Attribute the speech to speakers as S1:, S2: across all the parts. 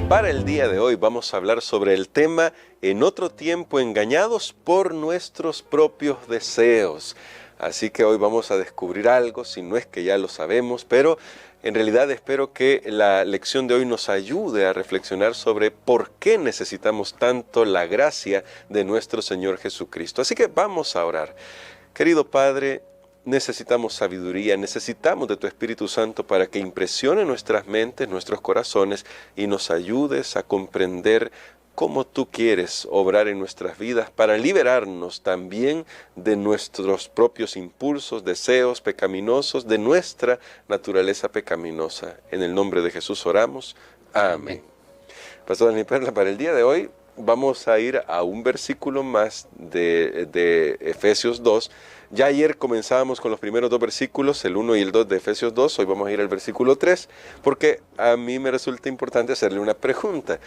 S1: Para el día de hoy vamos a hablar sobre el tema en otro tiempo engañados por nuestros propios deseos. Así que hoy vamos a descubrir algo, si no es que ya lo sabemos, pero en realidad espero que la lección de hoy nos ayude a reflexionar sobre por qué necesitamos tanto la gracia de nuestro Señor Jesucristo. Así que vamos a orar. Querido Padre, necesitamos sabiduría, necesitamos de tu Espíritu Santo para que impresione nuestras mentes, nuestros corazones y nos ayudes a comprender cómo tú quieres obrar en nuestras vidas para liberarnos también de nuestros propios impulsos, deseos pecaminosos, de nuestra naturaleza pecaminosa. En el nombre de Jesús oramos. Amén. Pastor Daniel Perla, para el día de hoy vamos a ir a un versículo más de Efesios 2. Ya ayer comenzábamos con los primeros dos versículos, el 1 y el 2 de Efesios 2. Hoy vamos a ir al versículo 3, porque a mí me resulta importante hacerle una pregunta.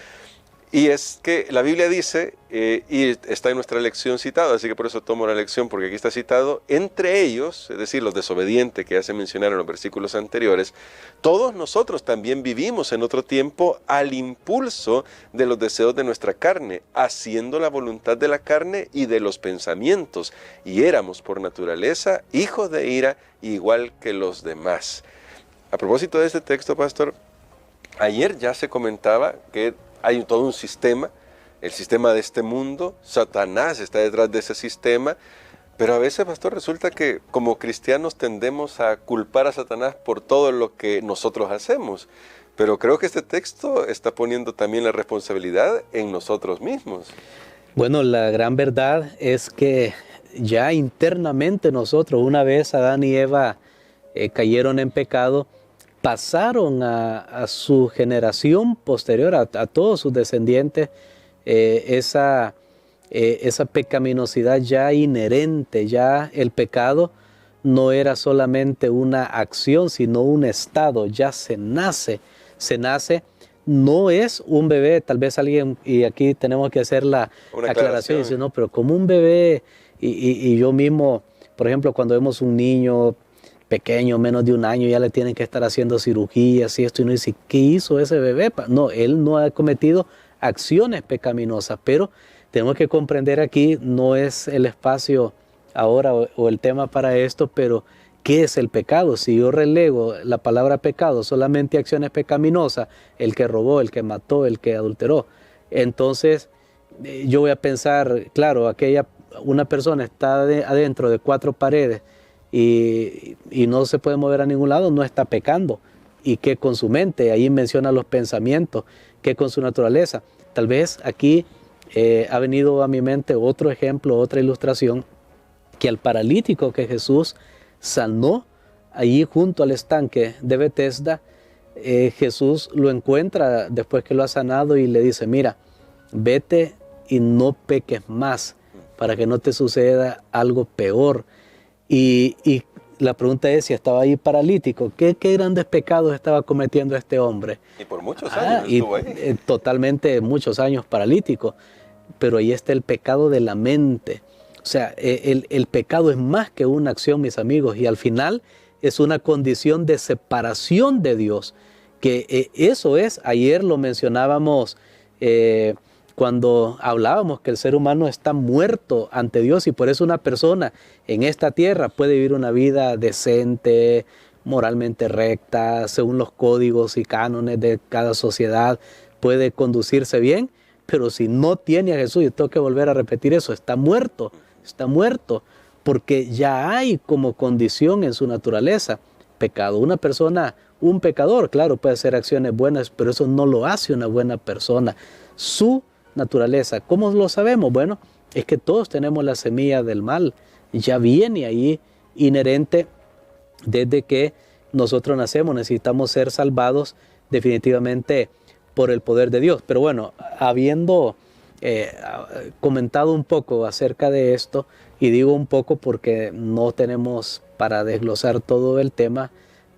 S1: Y es que la Biblia dice, y está en nuestra lección citado, así que por eso tomo la lección, porque aquí está citado, entre ellos, es decir, los desobedientes que ya se mencionaron en los versículos anteriores, todos nosotros también vivimos en otro tiempo al impulso de los deseos de nuestra carne, haciendo la voluntad de la carne y de los pensamientos, y éramos por naturaleza hijos de ira, igual que los demás. A propósito de este texto, pastor, ayer ya se comentaba que hay todo un sistema, el sistema de este mundo, Satanás está detrás de ese sistema, pero a veces, pastor, resulta que como cristianos tendemos a culpar a Satanás por todo lo que nosotros hacemos, pero creo que este texto está poniendo también la responsabilidad en nosotros mismos.
S2: Bueno, la gran verdad es que ya internamente nosotros, una vez Adán y Eva cayeron en pecado, pasaron a su generación posterior, a todos sus descendientes, esa pecaminosidad ya inherente. Ya el pecado no era solamente una acción, sino un estado. Ya se nace, no es un bebé. Tal vez alguien, y aquí tenemos que hacer la aclaración, y dice, no, pero como un bebé, y yo mismo, por ejemplo, cuando vemos un niño pequeño, menos de un año, ya le tienen que estar haciendo cirugías y esto, y uno dice, ¿qué hizo ese bebé? No, él no ha cometido acciones pecaminosas, pero tenemos que comprender aquí, no es el espacio ahora o el tema para esto, pero ¿qué es el pecado? Si yo relego la palabra pecado solamente a acciones pecaminosas, el que robó, el que mató, el que adulteró, entonces yo voy a pensar, claro, una persona está adentro de 4 paredes, y no se puede mover a ningún lado, no está pecando. ¿Y qué con su mente? Ahí menciona los pensamientos. ¿Qué con su naturaleza? Tal vez aquí ha venido a mi mente otro ejemplo, otra ilustración, que al paralítico que Jesús sanó allí junto al estanque de Betesda, Jesús lo encuentra después que lo ha sanado y le dice, mira, vete y no peques más para que no te suceda algo peor. Y la pregunta es si estaba ahí paralítico, ¿qué grandes pecados estaba cometiendo este hombre?
S1: Y por muchos años estuvo ahí.
S2: Totalmente muchos años paralítico, pero ahí está el pecado de la mente. O sea, el pecado es más que una acción, mis amigos, y al final es una condición de separación de Dios, que eso es, ayer lo mencionábamos, cuando hablábamos que el ser humano está muerto ante Dios, y por eso una persona en esta tierra puede vivir una vida decente, moralmente recta, según los códigos y cánones de cada sociedad, puede conducirse bien, pero si no tiene a Jesús, y tengo que volver a repetir eso, está muerto, porque ya hay como condición en su naturaleza pecado. Una persona, un pecador, claro, puede hacer acciones buenas, pero eso no lo hace una buena persona. Su naturaleza, ¿cómo lo sabemos? Bueno, es que todos tenemos la semilla del mal, ya viene ahí inherente desde que nosotros nacemos. Necesitamos ser salvados definitivamente por el poder de Dios. Pero bueno, habiendo comentado un poco acerca de esto, y digo un poco porque no tenemos para desglosar todo el tema,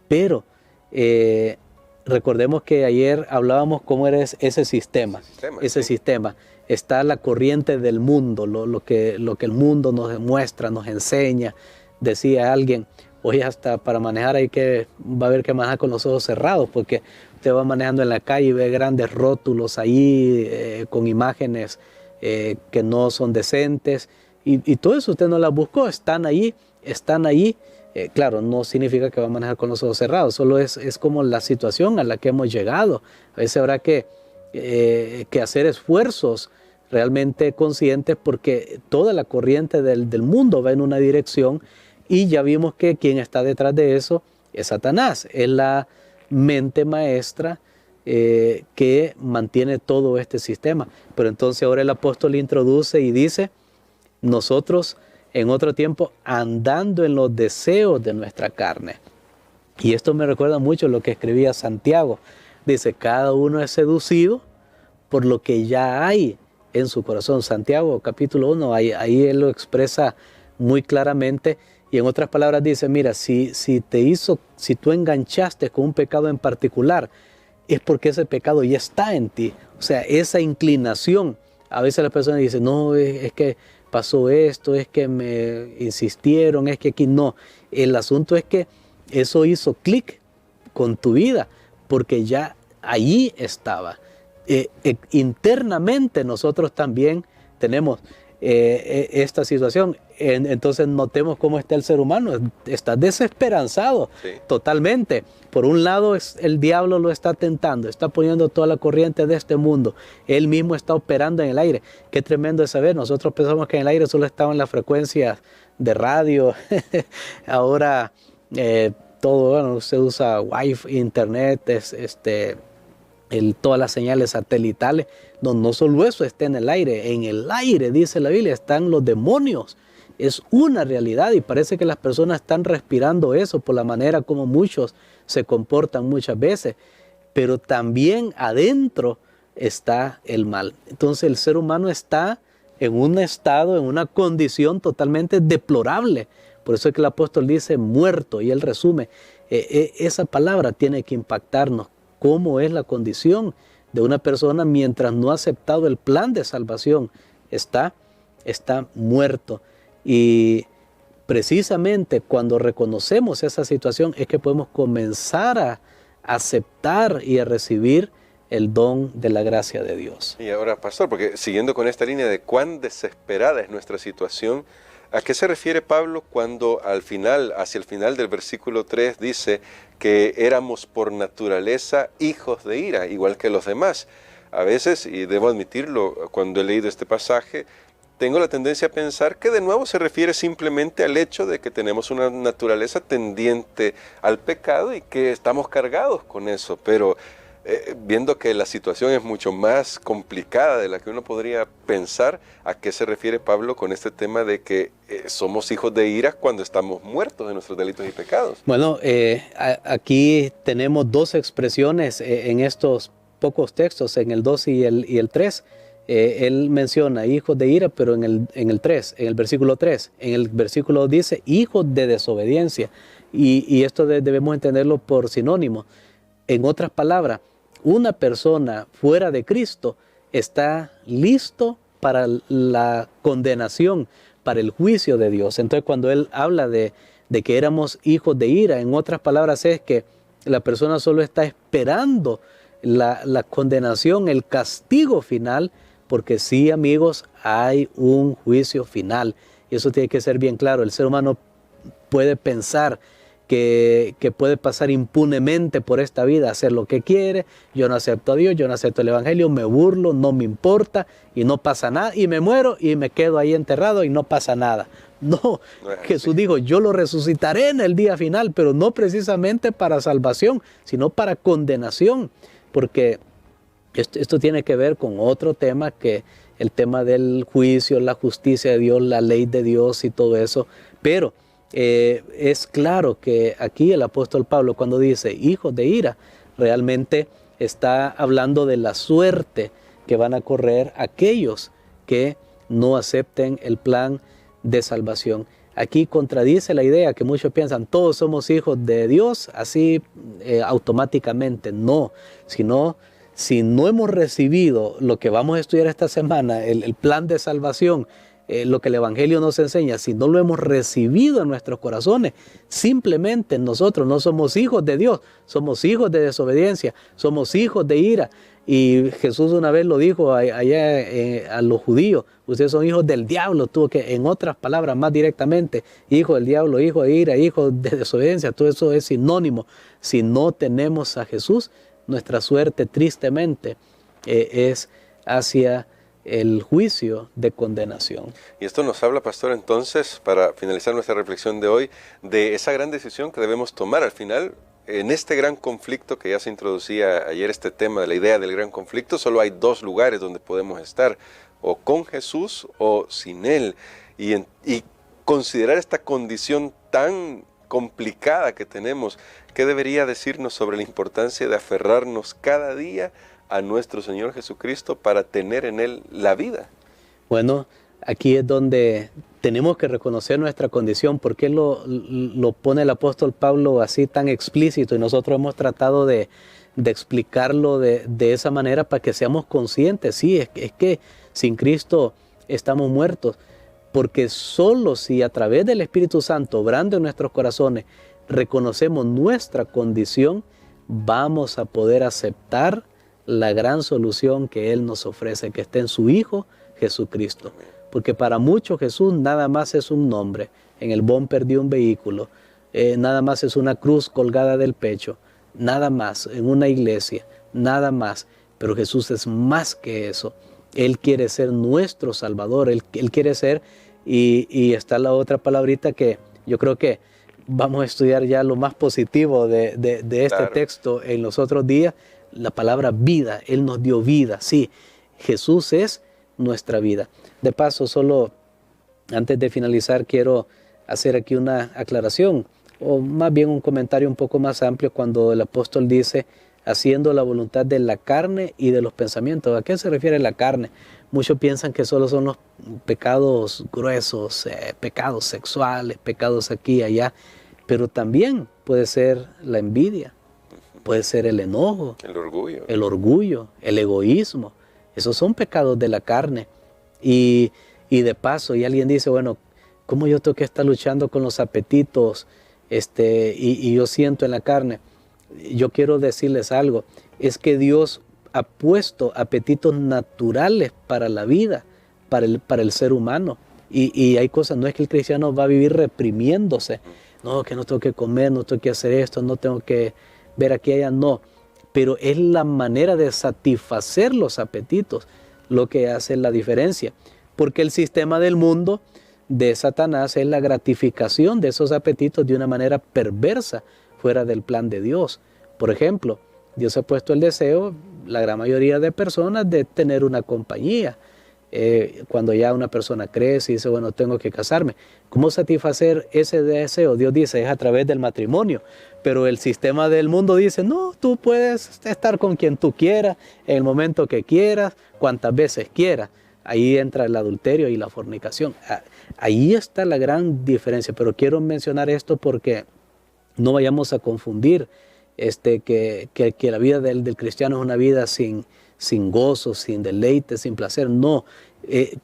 S2: pero recordemos que ayer hablábamos cómo era ese sistema. Está la corriente del mundo, lo que el mundo nos demuestra, nos enseña. Decía alguien, Hoy hasta para manejar va a haber que manejar con los ojos cerrados, porque usted va manejando en la calle y ve grandes rótulos ahí con imágenes que no son decentes, y todo eso usted no las buscó, están ahí. Claro, no significa que va a manejar con los ojos cerrados, solo es como la situación a la que hemos llegado. A veces habrá que hacer esfuerzos realmente conscientes, porque toda la corriente del mundo va en una dirección, y ya vimos que quien está detrás de eso es Satanás, es la mente maestra que mantiene todo este sistema. Pero entonces ahora el apóstol introduce y dice: nosotros en otro tiempo andando en los deseos de nuestra carne. Y esto me recuerda mucho lo que escribía Santiago. Dice: cada uno es seducido por lo que ya hay en su corazón. Santiago capítulo 1, ahí él lo expresa muy claramente. Y en otras palabras dice: mira, si tú enganchaste con un pecado en particular, es porque ese pecado ya está en ti. O sea, esa inclinación. A veces las personas dicen: no, es que pasó esto, es que me insistieron, es que aquí no. El asunto es que eso hizo clic con tu vida, porque ya allí estaba. Internamente nosotros también tenemos esta situación. Entonces notemos cómo está el ser humano. Está desesperanzado, sí, totalmente. Por un lado el diablo lo está tentando, está poniendo toda la corriente de este mundo. Él mismo está operando en el aire. Qué tremendo es saber. Nosotros pensamos que en el aire solo estaban las frecuencias de radio. Ahora todo, bueno, se usa Wi-Fi, internet, todas las señales satelitales. No solo eso está en el aire, dice la Biblia, están los demonios. Es una realidad, y parece que las personas están respirando eso por la manera como muchos se comportan muchas veces, pero también adentro está el mal. Entonces el ser humano está en un estado, en una condición totalmente deplorable. Por eso es que el apóstol dice muerto, y él resume. Esa palabra tiene que impactarnos. ¿Cómo es la condición de una persona mientras no ha aceptado el plan de salvación? Está muerto. Y precisamente cuando reconocemos esa situación es que podemos comenzar a aceptar y a recibir el don de la gracia de Dios.
S1: Y ahora, pastor, porque siguiendo con esta línea de cuán desesperada es nuestra situación, ¿a qué se refiere Pablo cuando hacia el final del versículo 3 dice que éramos por naturaleza hijos de ira, igual que los demás? A veces, y debo admitirlo, cuando he leído este pasaje, tengo la tendencia a pensar que de nuevo se refiere simplemente al hecho de que tenemos una naturaleza tendiente al pecado y que estamos cargados con eso, pero viendo que la situación es mucho más complicada de la que uno podría pensar, ¿a qué se refiere Pablo con este tema de que somos hijos de ira cuando estamos muertos de nuestros delitos y pecados?
S2: Bueno, aquí tenemos dos expresiones en estos pocos textos, en el 2 y el 3. Él menciona hijos de ira, pero en el 3, en el versículo 3. En el versículo 2 dice hijos de desobediencia, y esto debemos entenderlo por sinónimo. En otras palabras, una persona fuera de Cristo está listo para la condenación, para el juicio de Dios. Entonces, cuando él habla de que éramos hijos de ira, en otras palabras es que la persona solo está esperando la condenación, el castigo final, porque sí, amigos, hay un juicio final. Y eso tiene que ser bien claro. El ser humano puede pensar que puede pasar impunemente por esta vida, hacer lo que quiere. Yo no acepto a Dios, yo no acepto el Evangelio, me burlo, no me importa y no pasa nada, y me muero y me quedo ahí enterrado y no pasa nada. No, Jesús dijo: yo lo resucitaré en el día final, pero no precisamente para salvación, sino para condenación, porque esto tiene que ver con otro tema, que el tema del juicio, la justicia de Dios, la ley de Dios y todo eso. Pero es claro que aquí el apóstol Pablo, cuando dice hijos de ira, realmente está hablando de la suerte que van a correr aquellos que no acepten el plan de salvación. Aquí contradice la idea que muchos piensan: todos somos hijos de Dios, así automáticamente. No, sino si no hemos recibido lo que vamos a estudiar esta semana, el plan de salvación, lo que el Evangelio nos enseña, si no lo hemos recibido en nuestros corazones, simplemente nosotros no somos hijos de Dios, somos hijos de desobediencia, somos hijos de ira. Y Jesús una vez lo dijo allá a los judíos, ustedes son hijos del diablo, tuvo que, en otras palabras más directamente, hijo del diablo, hijo de ira, hijo de desobediencia, todo eso es sinónimo. Si no tenemos a Jesús, nuestra suerte tristemente es hacia el juicio de condenación.
S1: Y esto nos habla, pastor, entonces, para finalizar nuestra reflexión de hoy, de esa gran decisión que debemos tomar al final. En este gran conflicto que ya se introducía ayer, este tema de la idea del gran conflicto, solo hay dos lugares donde podemos estar, o con Jesús o sin Él. Y considerar esta condición tan complicada que tenemos, ¿qué debería decirnos sobre la importancia de aferrarnos cada día a nuestro Señor Jesucristo para tener en Él la vida?
S2: Bueno, aquí es donde tenemos que reconocer nuestra condición. ¿Por qué lo pone el apóstol Pablo así tan explícito? Y nosotros hemos tratado de explicarlo de esa manera para que seamos conscientes. Sí, es que sin Cristo estamos muertos. Porque solo si a través del Espíritu Santo, obrando en nuestros corazones, reconocemos nuestra condición, vamos a poder aceptar la gran solución que Él nos ofrece, que está en su Hijo Jesucristo. Porque para muchos Jesús nada más es un nombre, en el bumper de un vehículo, nada más es una cruz colgada del pecho, nada más, en una iglesia, nada más. Pero Jesús es más que eso. Él quiere ser nuestro Salvador, Él quiere ser, y está la otra palabrita que yo creo que vamos a estudiar ya lo más positivo de este texto en los otros días, la palabra vida. Él nos dio vida, sí, Jesús es nuestra vida. De paso, solo antes de finalizar, quiero hacer aquí una aclaración, o más bien un comentario un poco más amplio cuando el apóstol dice, haciendo la voluntad de la carne y de los pensamientos. ¿A qué se refiere la carne? Muchos piensan que solo son los pecados gruesos, pecados sexuales, pecados aquí y allá, pero también puede ser la envidia, puede ser el enojo, el orgullo, el egoísmo. Esos son pecados de la carne. Y de paso, y alguien dice, bueno, ¿cómo yo tengo que estar luchando con los apetitos y yo siento en la carne? Yo quiero decirles algo, es que Dios ha puesto apetitos naturales para la vida, para el ser humano. Y hay cosas, no es que el cristiano va a vivir reprimiéndose, no, que no tengo que comer, no tengo que hacer esto, no tengo que ver aquí allá, no. Pero es la manera de satisfacer los apetitos lo que hace la diferencia. Porque el sistema del mundo de Satanás es la gratificación de esos apetitos de una manera perversa, fuera del plan de Dios. Por ejemplo, Dios ha puesto el deseo, la gran mayoría de personas, de tener una compañía. Cuando ya una persona crece y dice, bueno, tengo que casarme. ¿Cómo satisfacer ese deseo? Dios dice, es a través del matrimonio. Pero el sistema del mundo dice, no, tú puedes estar con quien tú quieras, en el momento que quieras, cuantas veces quieras. Ahí entra el adulterio y la fornicación. Ahí está la gran diferencia. Pero quiero mencionar esto porque no vayamos a confundir que la vida del cristiano es una vida sin gozo, sin deleite, sin placer. No,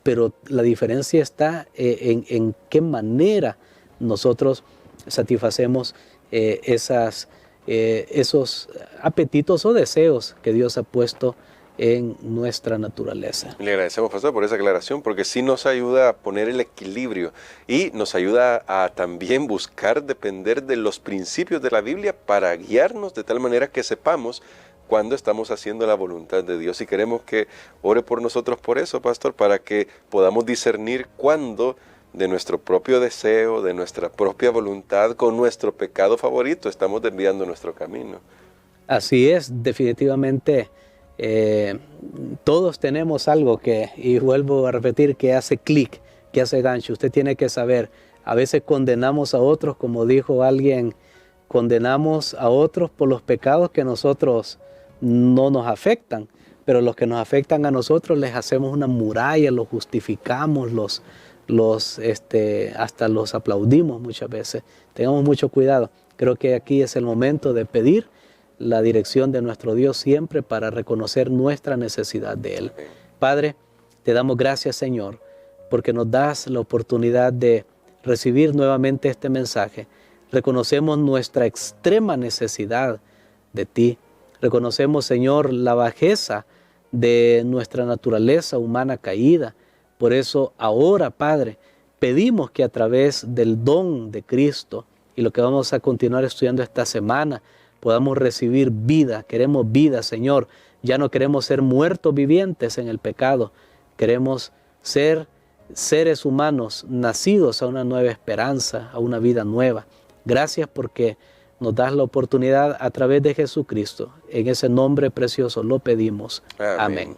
S2: pero la diferencia está en qué manera nosotros satisfacemos esos apetitos o deseos que Dios ha puesto en nuestra naturaleza.
S1: Le agradecemos, pastor, por esa aclaración, porque sí nos ayuda a poner el equilibrio y nos ayuda a también buscar depender de los principios de la Biblia para guiarnos de tal manera que sepamos cuando estamos haciendo la voluntad de Dios. Y queremos que ore por nosotros por eso, pastor, para que podamos discernir cuándo de nuestro propio deseo, de nuestra propia voluntad, con nuestro pecado favorito, estamos desviando nuestro camino.
S2: Así es, definitivamente. Todos tenemos algo que, y vuelvo a repetir, que hace clic, que hace gancho. Usted tiene que saber, a veces condenamos a otros, como dijo alguien, condenamos a otros por los pecados que nosotros no nos afectan, pero los que nos afectan a nosotros les hacemos una muralla, los justificamos, hasta los aplaudimos muchas veces. Tengamos mucho cuidado. Creo que aquí es el momento de pedir la dirección de nuestro Dios siempre para reconocer nuestra necesidad de Él. Padre, te damos gracias, Señor, porque nos das la oportunidad de recibir nuevamente este mensaje. Reconocemos nuestra extrema necesidad de ti. Reconocemos, Señor, la bajeza de nuestra naturaleza humana caída. Por eso ahora, Padre, pedimos que a través del don de Cristo y lo que vamos a continuar estudiando esta semana, podamos recibir vida. Queremos vida, Señor. Ya no queremos ser muertos vivientes en el pecado. Queremos ser seres humanos nacidos a una nueva esperanza, a una vida nueva. Gracias porque nos das la oportunidad a través de Jesucristo. En ese nombre precioso lo pedimos. Amén.